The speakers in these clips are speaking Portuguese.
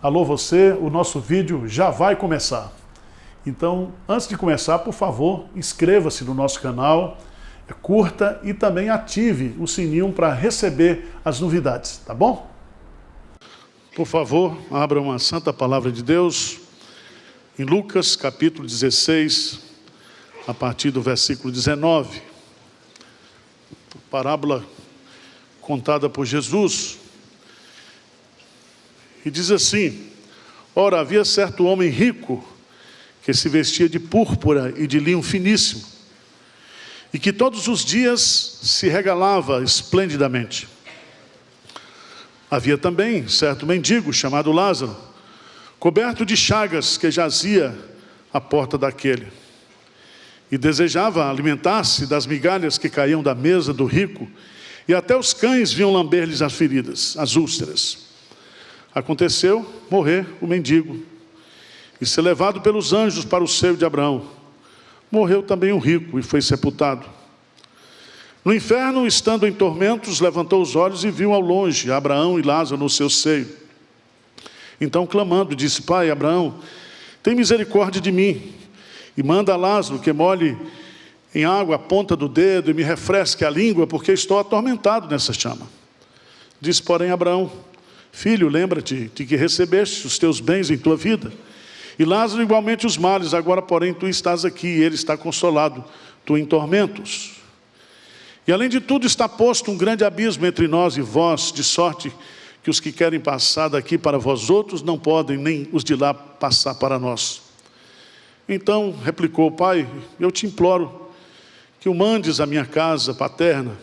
Alô você, o nosso vídeo já vai começar. Então, antes de começar, por favor, inscreva-se no nosso canal, curta e também ative o sininho para receber as novidades, tá bom? Por favor, abra uma santa palavra de Deus em Lucas capítulo 16, a partir do versículo 19. Parábola contada por Jesus. E diz assim: ora, havia certo homem rico que se vestia de púrpura e de linho finíssimo, e que todos os dias se regalava esplendidamente. Havia também certo mendigo chamado Lázaro, coberto de chagas, que jazia à porta daquele, e desejava alimentar-se das migalhas que caíam da mesa do rico, e até os cães vinham lamber-lhes as feridas, as úlceras. Aconteceu morrer o mendigo e ser levado pelos anjos para o seio de Abraão. Morreu também o rico e foi sepultado. No inferno, estando em tormentos, levantou os olhos e viu ao longe Abraão e Lázaro no seu seio. Então, clamando, disse: Pai, Abraão, tem misericórdia de mim, e manda a Lázaro que molhe em água a ponta do dedo e me refresque a língua, porque estou atormentado nessa chama. Disse, porém, Abraão: Filho, lembra-te de que recebeste os teus bens em tua vida, e Lázaro igualmente os males. Agora, porém, tu estás aqui e ele está consolado, tu em tormentos. E além de tudo está posto um grande abismo entre nós e vós, de sorte que os que querem passar daqui para vós outros não podem, nem os de lá passar para nós. Então replicou: Pai, eu te imploro que o mandes à minha casa paterna,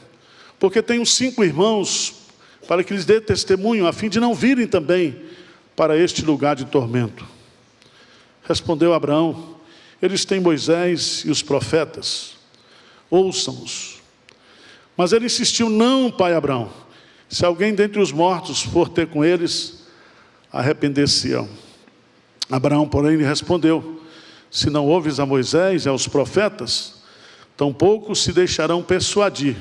porque tenho 5 irmãos, para que lhes dê testemunho, a fim de não virem também para este lugar de tormento. Respondeu Abraão: eles têm Moisés e os profetas, ouçam-os. Mas ele insistiu: não, pai Abraão, se alguém dentre os mortos for ter com eles, arrepender-se-ão. Abraão, porém, lhe respondeu: se não ouves a Moisés e aos profetas, tampouco se deixarão persuadir,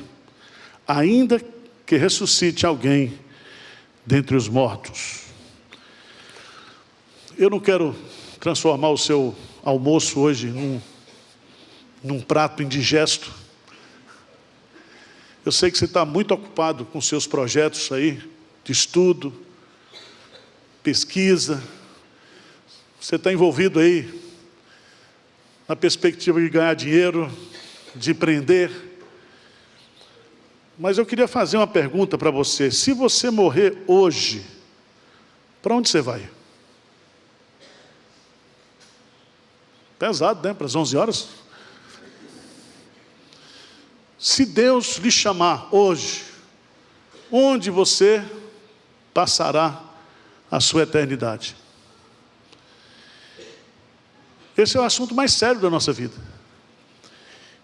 ainda que ressuscite alguém dentre os mortos. Eu não quero transformar o seu almoço hoje num prato indigesto. Eu sei que você está muito ocupado com seus projetos aí, de estudo, pesquisa. Você está envolvido aí na perspectiva de ganhar dinheiro, de empreender. Mas eu queria fazer uma pergunta para você. Se você morrer hoje, para onde você vai? Pesado, né? Para as 11 horas. Se Deus lhe chamar hoje, onde você passará a sua eternidade? Esse é o assunto mais sério da nossa vida,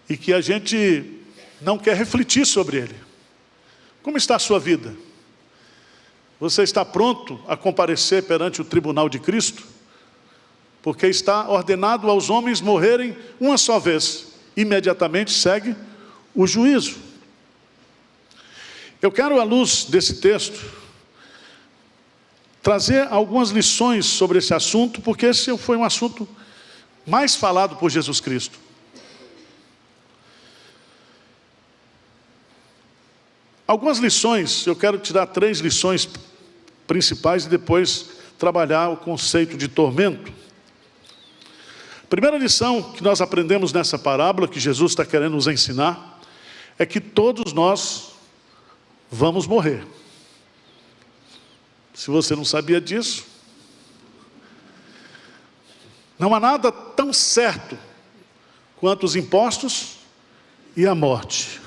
e que a gente não quer refletir sobre ele. Como está a sua vida? Você está pronto a comparecer perante o tribunal de Cristo? Porque está ordenado aos homens morrerem uma só vez. Imediatamente segue o juízo. Eu quero, à luz desse texto, trazer algumas lições sobre esse assunto, porque esse foi um assunto mais falado por Jesus Cristo. Algumas lições, eu quero tirar 3 lições principais e depois trabalhar o conceito de tormento. A primeira lição que nós aprendemos nessa parábola, que Jesus está querendo nos ensinar, é que todos nós vamos morrer. Se você não sabia disso, não há nada tão certo quanto os impostos e a morte.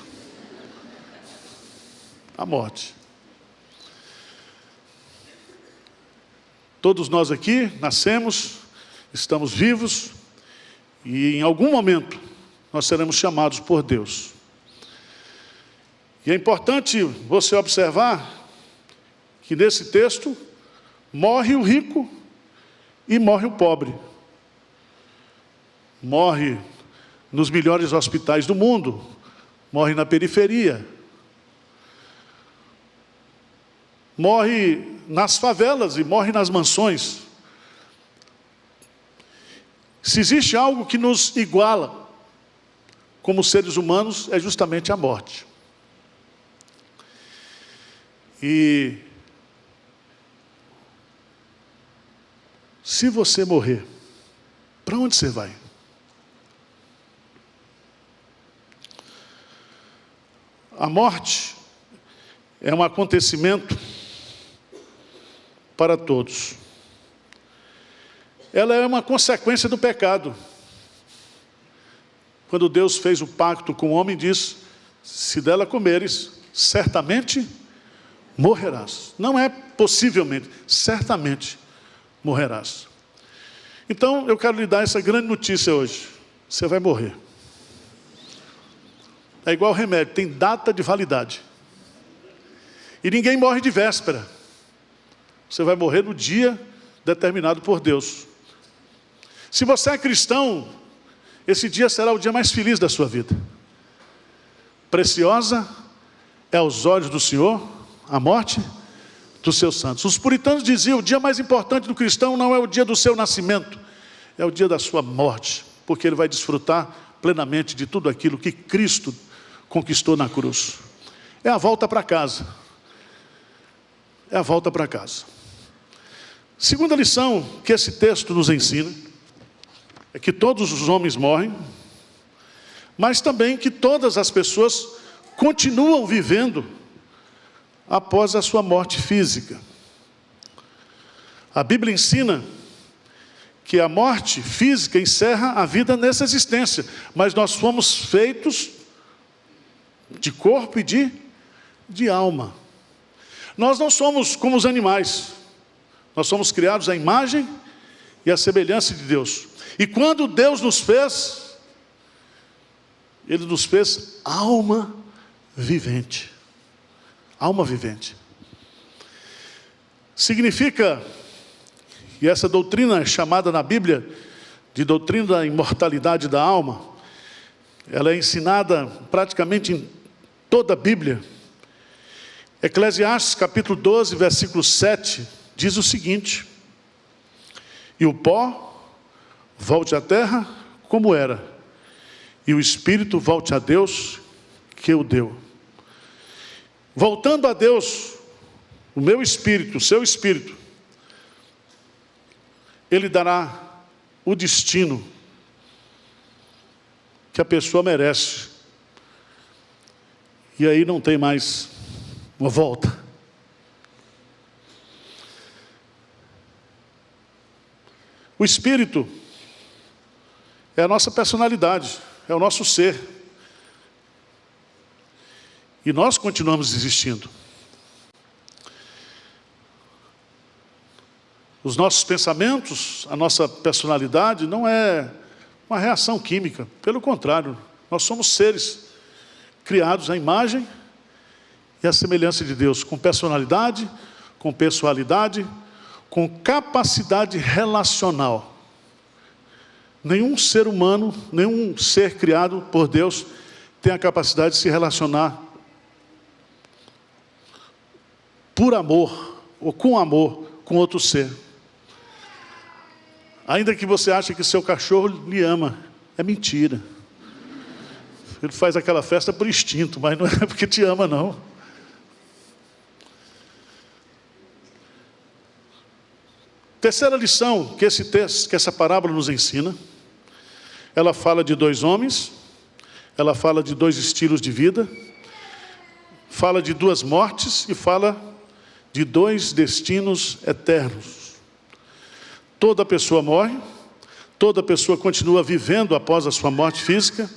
A morte. Todos nós aqui nascemos, estamos vivos, e em algum momento nós seremos chamados por Deus. E é importante você observar que nesse texto morre o rico e morre o pobre. Morre nos melhores hospitais do mundo, morre na periferia, morre nas favelas e morrem nas mansões. Se existe algo que nos iguala como seres humanos, é justamente a morte. E se você morrer, para onde você vai? A morte é um acontecimento para todos. Ela é uma consequência do pecado. Quando Deus fez o pacto com o homem, diz: se dela comeres, certamente morrerás. Não é possivelmente, certamente morrerás. Então, eu quero lhe dar essa grande notícia hoje. Você vai morrer. É igual remédio, tem data de validade. E ninguém morre de véspera. Você vai morrer no dia determinado por Deus. Se você é cristão, esse dia será o dia mais feliz da sua vida. Preciosa é aos olhos do Senhor a morte dos seus santos. Os puritanos diziam: o dia mais importante do cristão não é o dia do seu nascimento, é o dia da sua morte, porque ele vai desfrutar plenamente de tudo aquilo que Cristo conquistou na cruz. É a volta para casa. É a volta para casa. Segunda lição que esse texto nos ensina é que todos os homens morrem, mas também que todas as pessoas continuam vivendo após a sua morte física. A Bíblia ensina que a morte física encerra a vida nessa existência, mas nós fomos feitos de corpo e de alma. Nós não somos como os animais. Nós somos criados à imagem e à semelhança de Deus. E quando Deus nos fez, Ele nos fez alma vivente. Alma vivente. Significa, e essa doutrina é chamada na Bíblia de doutrina da imortalidade da alma, ela é ensinada praticamente em toda a Bíblia. Eclesiastes capítulo 12, versículo 7, diz o seguinte: e o pó volte à terra como era, e o espírito volte a Deus que o deu. Voltando a Deus, o meu espírito, o seu espírito, Ele dará o destino que a pessoa merece. E aí não tem mais uma volta. O espírito é a nossa personalidade, é o nosso ser. E nós continuamos existindo. Os nossos pensamentos, a nossa personalidade não é uma reação química. Pelo contrário, nós somos seres criados à imagem e à semelhança de Deus, com personalidade, com pessoalidade, com capacidade relacional. Nenhum ser humano, nenhum ser criado por Deus tem a capacidade de se relacionar por amor, ou com amor, com outro ser. Ainda que você ache que seu cachorro lhe ama, é mentira. Ele faz aquela festa por instinto, mas não é porque te ama, não. Terceira lição que esse texto, que essa parábola nos ensina, ela fala de dois homens, ela fala de dois estilos de vida, fala de duas mortes e fala de dois destinos eternos. Toda pessoa morre, toda pessoa continua vivendo após a sua morte física,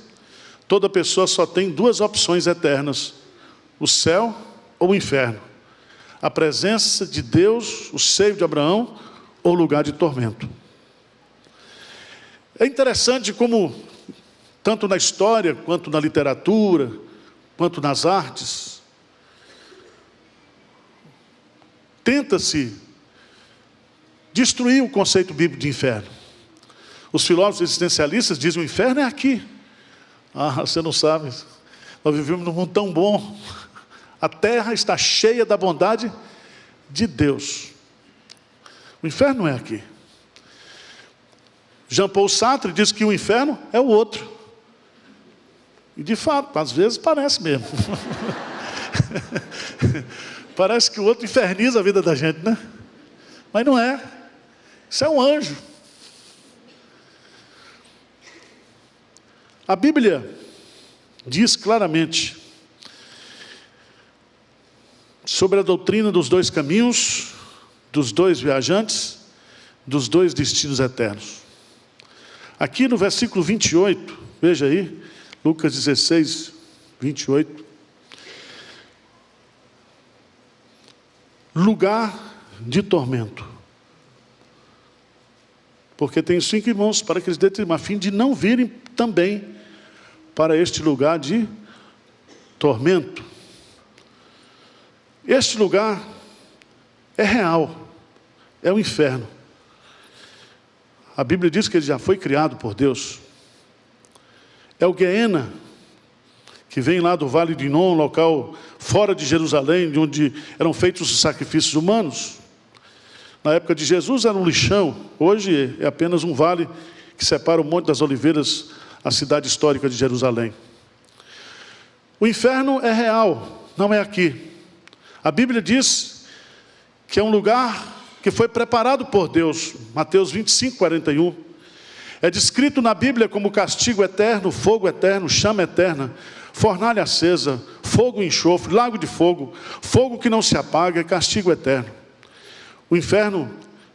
toda pessoa só tem duas opções eternas: o céu ou o inferno, a presença de Deus, o seio de Abraão, ou lugar de tormento. É interessante como, tanto na história, quanto na literatura, quanto nas artes, tenta-se destruir o conceito bíblico de inferno. Os filósofos existencialistas dizem: o inferno é aqui. Ah, você não sabe, nós vivemos num mundo tão bom, a terra está cheia da bondade de Deus. O inferno não é aqui. Jean Paul Sartre diz que o inferno é o outro. E de fato, às vezes parece mesmo. Parece que o outro inferniza a vida da gente, né? Mas não é. Isso é um anjo. A Bíblia diz claramente sobre a doutrina dos dois caminhos, dos dois viajantes, dos dois destinos eternos. Aqui no versículo 28, veja aí, Lucas 16, 28. Lugar de tormento. Porque tem 5 irmãos para que eles determinem, a fim de não virem também para este lugar de tormento. Este lugar é real, é o inferno. A Bíblia diz que ele já foi criado por Deus. É o Guiena, que vem lá do Vale de Inom, local fora de Jerusalém, de onde eram feitos os sacrifícios humanos. Na época de Jesus era um lixão, hoje é apenas um vale que separa o Monte das Oliveiras, a cidade histórica de Jerusalém. O inferno é real, não é aqui. A Bíblia diz que é um lugar que foi preparado por Deus. Mateus 25, 41. É descrito na Bíblia como castigo eterno, fogo eterno, chama eterna, fornalha acesa, fogo e enxofre, lago de fogo, fogo que não se apaga, castigo eterno. O inferno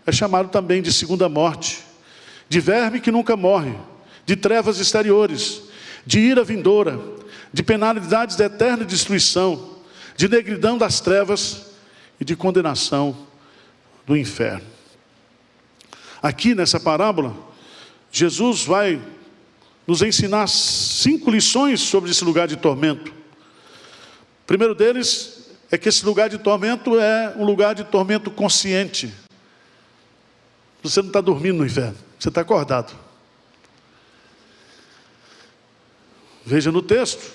é chamado também de segunda morte, de verme que nunca morre, de trevas exteriores, de ira vindoura, de penalidades de eterna destruição, de negridão das trevas e de condenação do inferno. Aqui nessa parábola, Jesus vai nos ensinar 5 lições sobre esse lugar de tormento. O primeiro deles é que esse lugar de tormento é um lugar de tormento consciente. Você não está dormindo no inferno, você está acordado. Veja no texto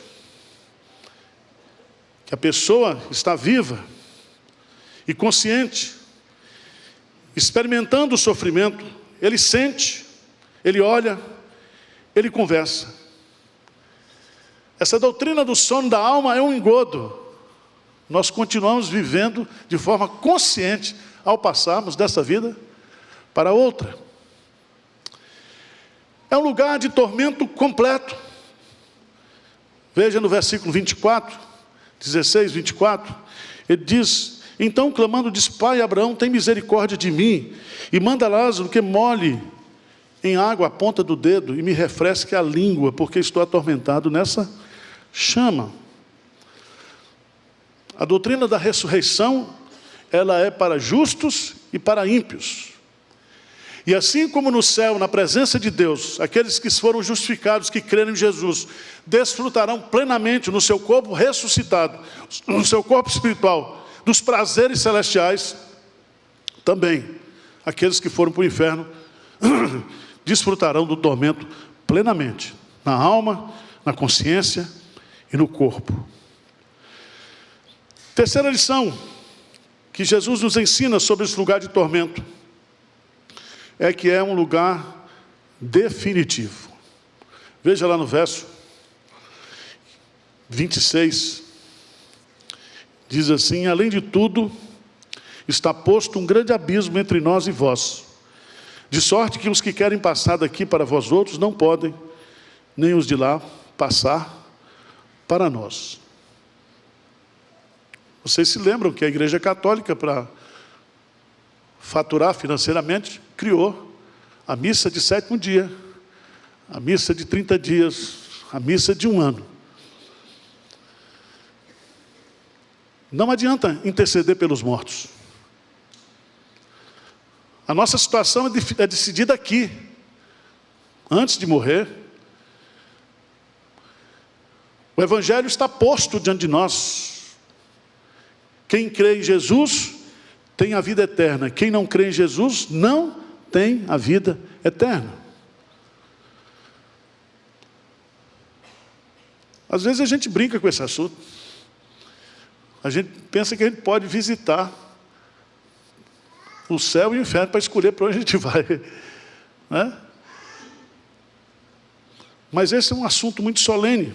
que a pessoa está viva e consciente, experimentando o sofrimento. Ele sente, ele olha, ele conversa. Essa doutrina do sono da alma é um engodo. Nós continuamos vivendo de forma consciente ao passarmos dessa vida para outra. É um lugar de tormento completo. Veja no versículo 24, 16, 24, ele diz: então clamando diz: Pai Abraão, tem misericórdia de mim, e manda Lázaro que molhe em água a ponta do dedo e me refresque a língua, porque estou atormentado nessa chama. A doutrina da ressurreição, ela é para justos e para ímpios. E assim como no céu, na presença de Deus, aqueles que foram justificados, que creram em Jesus, desfrutarão plenamente no seu corpo ressuscitado, no seu corpo espiritual, dos prazeres celestiais, também aqueles que foram para o inferno desfrutarão do tormento plenamente, na alma, na consciência e no corpo. Terceira lição que Jesus nos ensina sobre esse lugar de tormento é que é um lugar definitivo. Veja lá no verso 26, diz assim: além de tudo, está posto um grande abismo entre nós e vós, de sorte que os que querem passar daqui para vós outros não podem, nem os de lá passar para nós. Vocês se lembram que a Igreja Católica, para faturar financeiramente, criou a missa de 7º dia, a missa de 30 dias, a missa de 1 ano. Não adianta interceder pelos mortos. A nossa situação é decidida aqui, antes de morrer. O Evangelho está posto diante de nós. Quem crê em Jesus tem a vida eterna. Quem não crê em Jesus não tem a vida eterna. Às vezes a gente brinca com esse assunto. A gente pensa que a gente pode visitar o céu e o inferno para escolher para onde a gente vai, né? Mas esse é um assunto muito solene.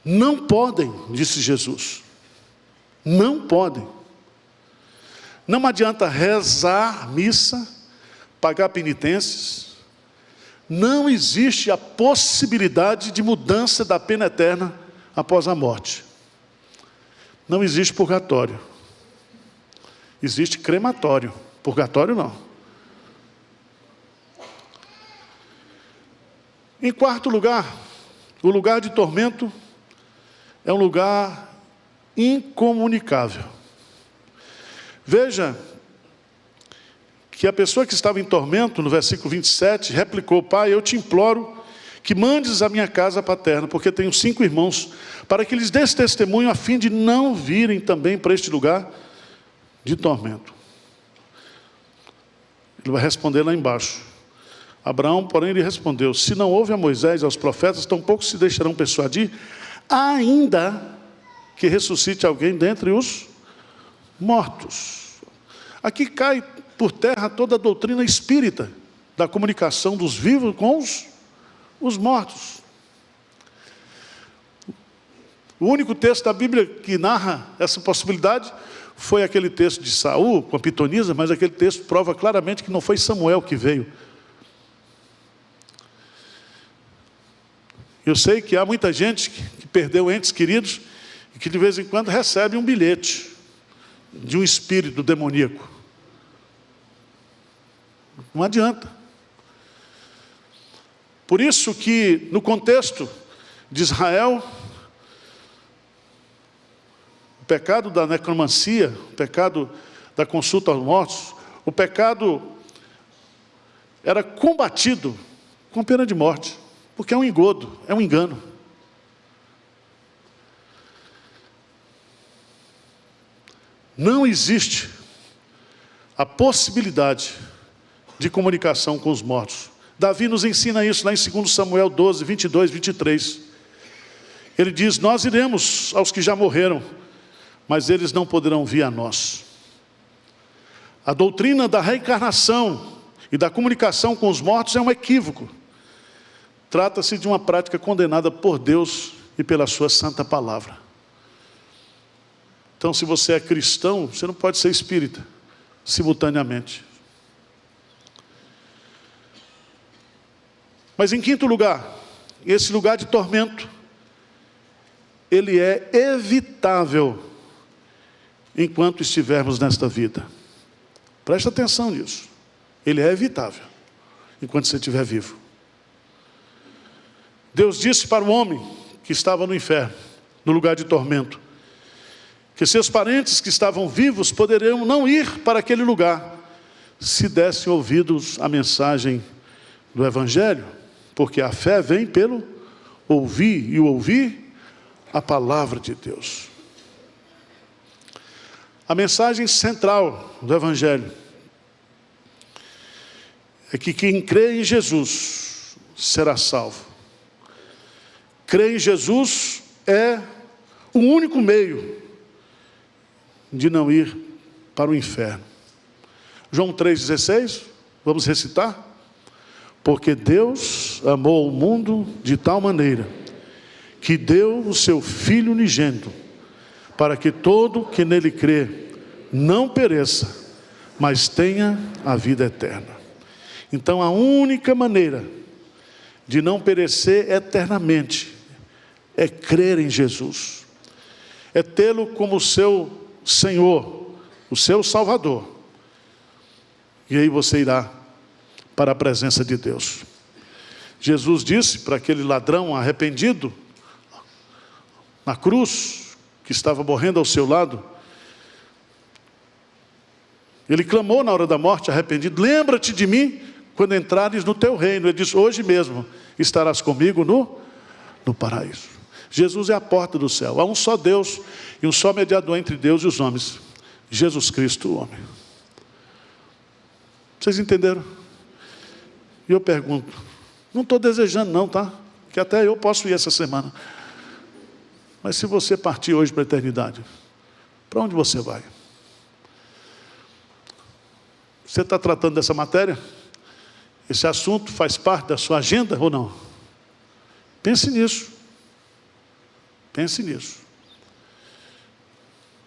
Não podem, disse Jesus, não podem. Não adianta rezar missa, pagar penitências. Não existe a possibilidade de mudança da pena eterna após a morte. Não existe purgatório. Existe crematório. Purgatório não. Em quarto lugar, o lugar de tormento é um lugar incomunicável. Veja que a pessoa que estava em tormento, no versículo 27, replicou: Pai, eu te imploro que mandes a minha casa paterna, porque tenho 5 irmãos, para que lhes dês testemunho, a fim de não virem também para este lugar de tormento. Ele vai responder lá embaixo. Abraão, porém, lhe respondeu: se não houve a Moisés e aos profetas, tampouco se deixarão persuadir, ainda que ressuscite alguém dentre os mortos. Aqui cai por terra toda a doutrina espírita da comunicação dos vivos com os mortos. O único texto da Bíblia que narra essa possibilidade foi aquele texto de Saul com a pitonisa, mas aquele texto prova claramente que não foi Samuel que veio. Eu sei que há muita gente que perdeu entes queridos e que de vez em quando recebe um bilhete de um espírito demoníaco. Não adianta. Por isso que no contexto de Israel, o pecado da necromancia, o pecado da consulta aos mortos, o pecado era combatido com pena de morte. Porque é um engodo, é um engano. Não existe a possibilidade de comunicação com os mortos. Davi nos ensina isso lá em 2 Samuel 12, 22, 23. Ele diz: nós iremos aos que já morreram, mas eles não poderão vir a nós. A doutrina da reencarnação e da comunicação com os mortos é um equívoco. Trata-se de uma prática condenada por Deus e pela sua santa palavra. Então, se você é cristão, você não pode ser espírita simultaneamente. Mas em quinto lugar, esse lugar de tormento, ele é evitável enquanto estivermos nesta vida. Presta atenção nisso. Ele é evitável enquanto você estiver vivo. Deus disse para o homem que estava no inferno, no lugar de tormento, que seus parentes que estavam vivos poderiam não ir para aquele lugar, se dessem ouvidos à mensagem do Evangelho, porque a fé vem pelo ouvir, e o ouvir a palavra de Deus. A mensagem central do Evangelho é que quem crê em Jesus será salvo. Crer em Jesus é o único meio de não ir para o inferno. João 3,16, vamos recitar? Porque Deus amou o mundo de tal maneira, que deu o seu Filho unigênito, para que todo que nele crê não pereça, mas tenha a vida eterna. Então a única maneira de não perecer eternamente é crer em Jesus, é tê-lo como seu Senhor, o seu Salvador, e aí você irá para a presença de Deus. Jesus disse para aquele ladrão arrependido na cruz, que estava morrendo ao seu lado, ele clamou na hora da morte arrependido: lembra-te de mim quando entrares no teu reino. Ele disse: hoje mesmo estarás comigo no paraíso. Jesus é a porta do céu. Há um só Deus e um só mediador entre Deus e os homens, Jesus Cristo, o homem. Vocês entenderam? E eu pergunto, não estou desejando não, tá? Que até eu posso ir essa semana. Mas se você partir hoje para a eternidade, para onde você vai? Você está tratando dessa matéria? Esse assunto faz parte da sua agenda ou não? Pense nisso. Pense nisso.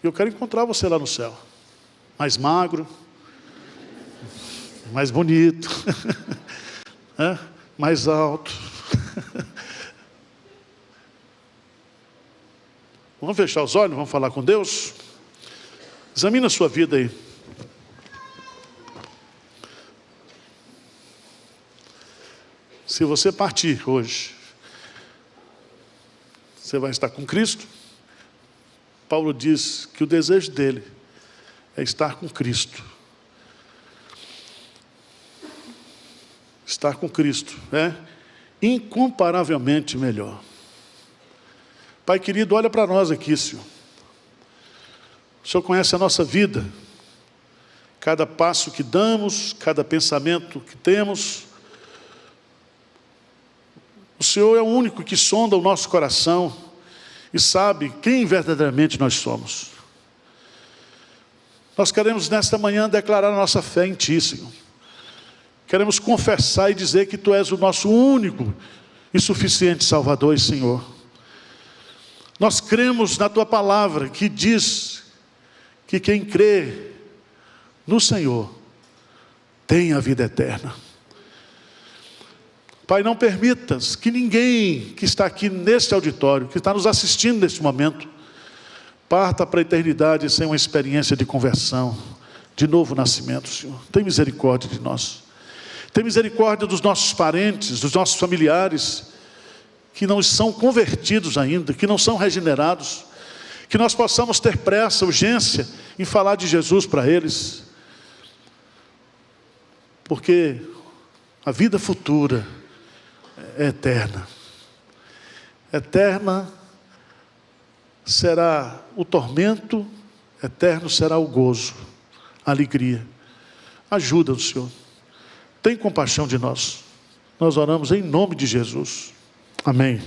Eu quero encontrar você lá no céu. Mais magro, mais bonito, mais alto. Vamos fechar os olhos, vamos falar com Deus? Examina a sua vida aí. Se você partir hoje, você vai estar com Cristo. Paulo diz que o desejo dele é estar com Cristo. Estar com Cristo é incomparavelmente melhor. Pai querido, olha para nós aqui, Senhor. O Senhor conhece a nossa vida, cada passo que damos, cada pensamento que temos. O Senhor é o único que sonda o nosso coração e sabe quem verdadeiramente nós somos. Nós queremos nesta manhã declarar a nossa fé em Ti, Senhor. Queremos confessar e dizer que Tu és o nosso único e suficiente Salvador e Senhor. Nós cremos na Tua palavra que diz que quem crê no Senhor tem a vida eterna. Pai, não permitas que ninguém que está aqui neste auditório, que está nos assistindo neste momento, parta para a eternidade sem uma experiência de conversão, de novo nascimento, Senhor. Tem misericórdia de nós. Tem misericórdia dos nossos parentes, dos nossos familiares, que não são convertidos ainda, que não são regenerados, que nós possamos ter pressa, urgência em falar de Jesus para eles, porque a vida futura é eterna. Eterna será o tormento, eterno será o gozo, a alegria. Ajuda-nos, Senhor. Tem compaixão de nós. Nós oramos em nome de Jesus. Amém.